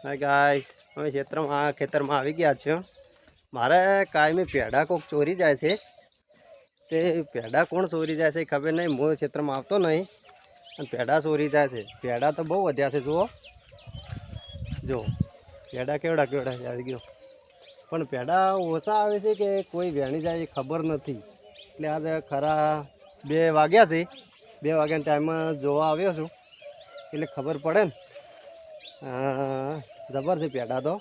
Hi guys, અમે ખેતરમાં આવી ગયા છે. મારે કાયમી પેડા કોક ચોરી જાય છે. તે પેડા કોણ ચોરી જાય છે ખબર નહીં. હું ખેતરમાં આવતો નહીં અને પેડા ચોરી જાય છે. પેડા તો બહુ વધ્યા છે. જુઓ જો પેડા કેવડા આવી ગયો. પણ પેડા ઓછા આવે છે કે કોઈ વેણી જાય એ ખબર નથી. એટલે આજે ખરા 2 વાગ્યા છે. 2 વાગ્યાના ટાઈમમાં જોવા આવ્યો છું એટલે ખબર પડે ને. જબર છે પેડા તો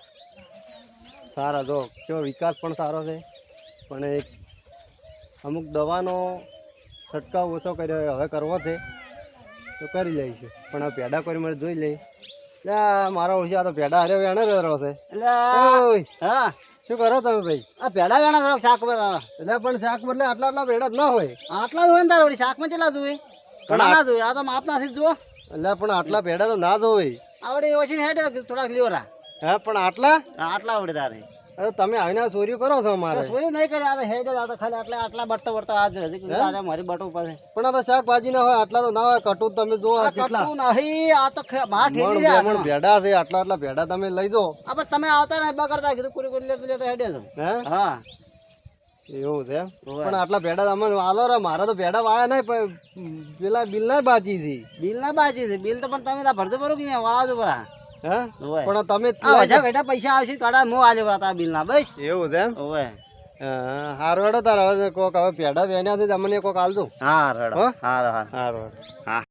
સારા. જો કેવો વિકાસ પણ સારો છે. પણ એક અમુક દવાનો છંટકાવ ઓછો કર્યો, હવે કરવો છે તો કરી લઈશું. પણ આ પેડા કરી મારે જોઈ લઈ. મારા ઓળખી તો પેડા હારે વેણે રહ્યો છે. એટલે હા, શું કરો તમે ભાઈ? આ પેડા વેણા શાક પર. એટલે પણ શાક બદલે આટલા પેડા જ ના હોય. આટલા જ હોય ને તાર વળી શાકમાં કેટલા જોઈએ? ઘણા ના જોઈએ. આ તો માપ નથી જુઓ. એટલે પણ આટલા પેડા તો ના જ હોય. આવડે ઓછી હેડ થોડાક લીવરા. હા પણ આટલા આવડે તારે. અરે તમે આવીને ચોરી કરો છો. મારે ચોરી નહીં કરી. આ તો હેડ આ તો ખાલી આટલા બટતા આ જ મારી બટો પાસે. પણ આ તો શાકભાજી ના હોય. આટલા તો ના હોય. કટું તમે જો કેટલા નહીં. આ તો ભેડા છે. આટલા ભેડા તમે લઈ જાઓ. આપણે તમે આવતા ને બગડતા કીધું પૂરી લેતો હેડે છો. હા એવું છે. પણ આટલા ભેડા તમે આલો રે. મારા તો ભેડા વાયા નહીં. પેલા બિલ ના બાજી છે. બિલ તો પણ તમે ભરજો બરો કે વાળાજો બરા. હા પણ તમે પૈસા આવશે કાઢા હું આજે બરાતા બિલ ના. બસ એવું છે. ઓવે હાર વેડો તાર. હવે કોક હવે પેડા વેણ્યા છે તમને કોક આલજો. હા રડો. હા હા.